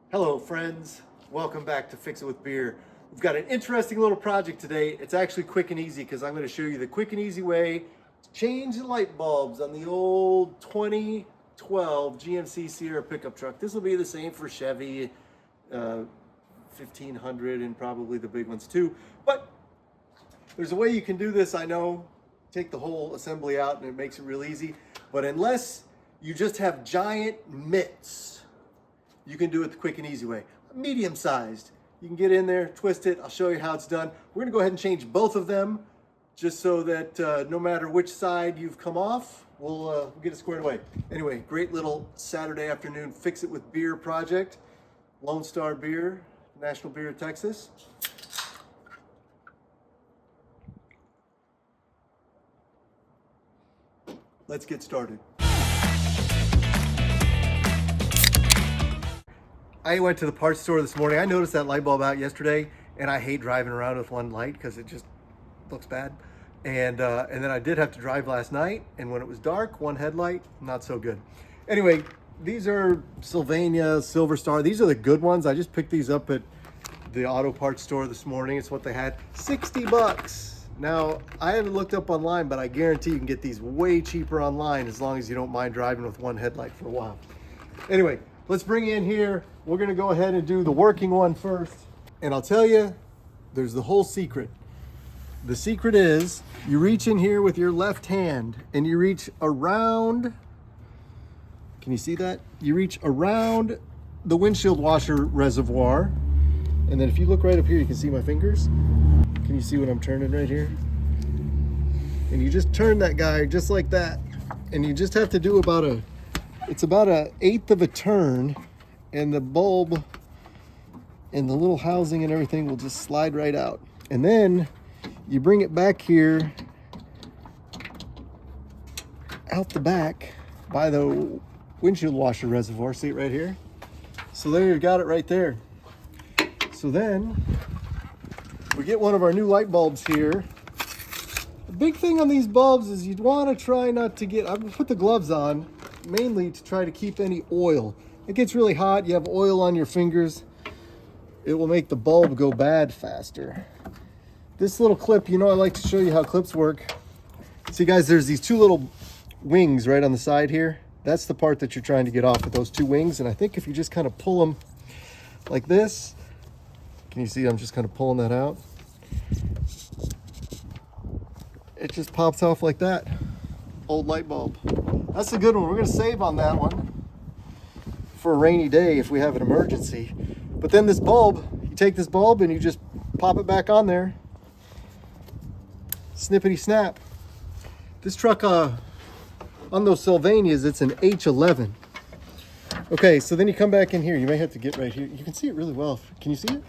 Hello friends, welcome back to Fix It With Beer. We've got an interesting little project today. It's actually quick and easy because I'm going to show you the quick and easy way to change the light bulbs on the old 2012 GMC Sierra pickup truck. This will be the same for Chevy 1500 and probably the big ones too. But there's a way you can do this, I know. Take the whole assembly out and it makes it real easy. But unless you just have giant mitts, you can do it the quick and easy way. Medium sized. You can get in there, twist it. I'll show you how it's done. We're gonna go ahead and change both of them just so that no matter which side you've come off, we'll get it squared away. Anyway, great little Saturday afternoon Fix It With Beer project. Lone Star Beer, National Beer of Texas. Let's get started. I went to the parts store this morning. I noticed that light bulb out yesterday, and I hate driving around with one light because it just looks bad. And then I did have to drive last night, and when it was dark, one headlight, not so good. Anyway, these are Sylvania Silver Star. These are the good ones. I just picked these up at the auto parts store this morning. It's what they had. 60 bucks. Now, I haven't looked up online, but I guarantee you can get these way cheaper online as long as you don't mind driving with one headlight for a while. Anyway, let's bring in here. We're gonna go ahead and do the working one first. And I'll tell you, there's the whole secret. The secret is you reach in here with your left hand and you reach around, can you see that? You reach around the windshield washer reservoir. And then if you look right up here, you can see my fingers. Can you see what I'm turning right here? And you just turn that guy just like that. And you just have to do about it's about 1/8 of a turn, and the bulb and the little housing and everything will just slide right out. And then you bring it back here out the back by the windshield washer reservoir. See it right here? So there, you got it right there. So then we get one of our new light bulbs here. The big thing on these bulbs is you'd want to try not to get, I put the gloves on mainly to try to keep any oil. It gets really hot, you have oil on your fingers, it will make the bulb go bad faster. This little clip, you know, I like to show you how clips work. See guys, there's these two little wings right on the side here. That's the part that you're trying to get off with those two wings. And I think if you just kind of pull them like this, can you see I'm just kind of pulling that out? It just pops off like that. Old light bulb. That's a good one. We're going to save on that one for a rainy day if we have an emergency. But then this bulb, you take this bulb and you just pop it back on there. Snippety snap. This truck on those Sylvanias, it's an H11. Okay, so then you come back in here. You may have to get right here. You can see it really well. Can you see it?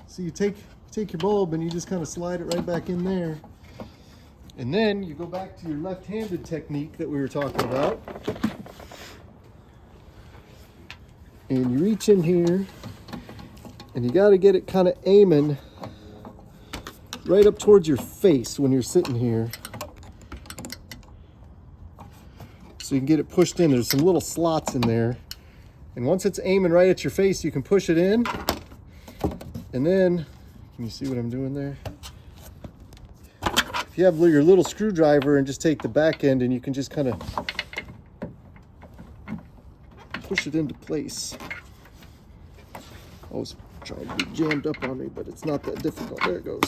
So you take your bulb and you just kind of slide it right back in there. And then you go back to your left-handed technique that we were talking about. And you reach in here and you got to get it kind of aiming right up towards your face when you're sitting here. So you can get it pushed in. There's some little slots in there. And once it's aiming right at your face, you can push it in. And then, can you see what I'm doing there? If you have your little screwdriver and just take the back end and you can just kind of push it into place. I was trying to be jammed up on me, but it's not that difficult. There it goes.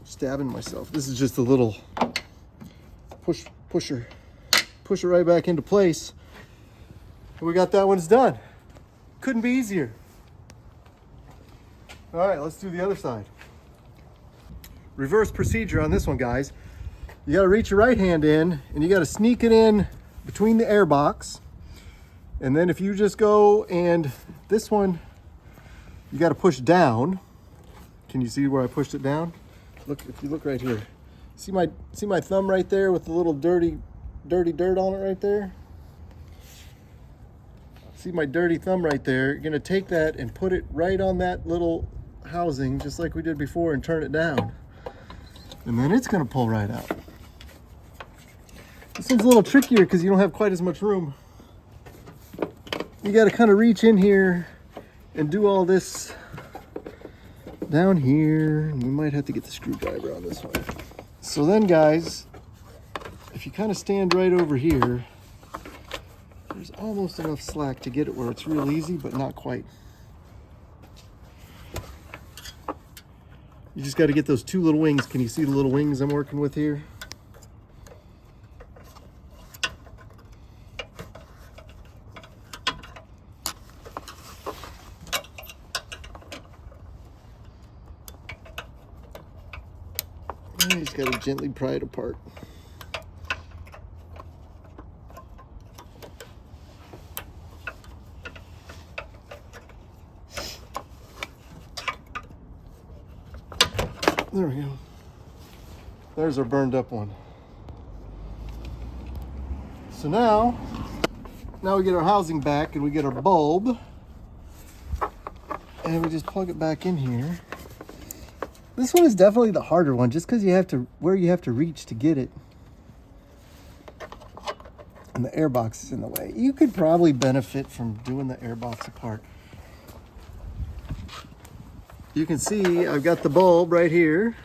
Stabbing myself. This is just a little pusher. Push it right back into place. And we got that one's done. Couldn't be easier. All right, let's do the other side. Reverse procedure on this one, guys. You got to reach your right hand in and you got to sneak it in between the air box. And then if you just go and this one, you got to push down. Can you see where I pushed it down? Look, if you look right here. See my thumb right there with the little dirty dirt on it right there? See my dirty thumb right there? You're going to take that and put it right on that little housing just like we did before and turn it down. And then it's going to pull right out. This one's a little trickier because you don't have quite as much room. you got to kind of reach in here and do all this down here. We might have to get the screwdriver on this one. So then, guys, if you kind of stand right over here, there's almost enough slack to get it where it's real easy, but not quite. You just got to get those two little wings. Can you see the little wings I'm working with here? You just got to gently pry it apart. There we go. There's our burned up one. So now we get our housing back and we get our bulb. And we just plug it back in here. This one is definitely the harder one just because you have to reach to get it. And the air box is in the way. You could probably benefit from doing the air box apart. You can see I've got the bulb right here.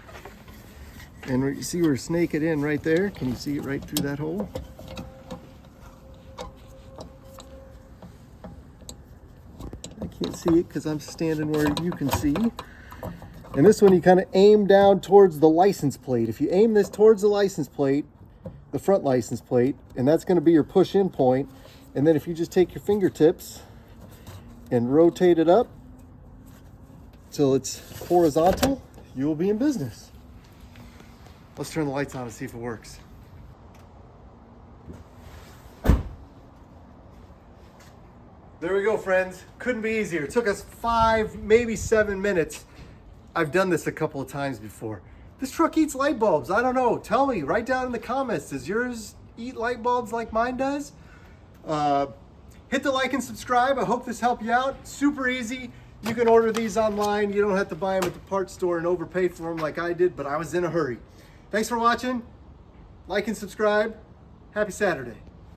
And you see we're snaking it in right there. Can you see it right through that hole? I can't see it because I'm standing where you can see. And this one you kind of aim down towards the license plate. If you aim this towards the license plate, the front license plate, and that's going to be your push-in point. And then if you just take your fingertips and rotate it up till it's horizontal, you will be in business. Let's turn the lights on and see if it works. There we go, friends. Couldn't be easier. It took us 5, maybe 7 minutes. I've done this a couple of times before. This truck eats light bulbs. I don't know. Tell me, write down in the comments, does yours eat light bulbs like mine does? Hit the like and subscribe. I hope this helped you out. Super easy. You can order these online. You don't have to buy them at the parts store and overpay for them like I did, but I was in a hurry. Thanks for watching. Like and subscribe. Happy Saturday.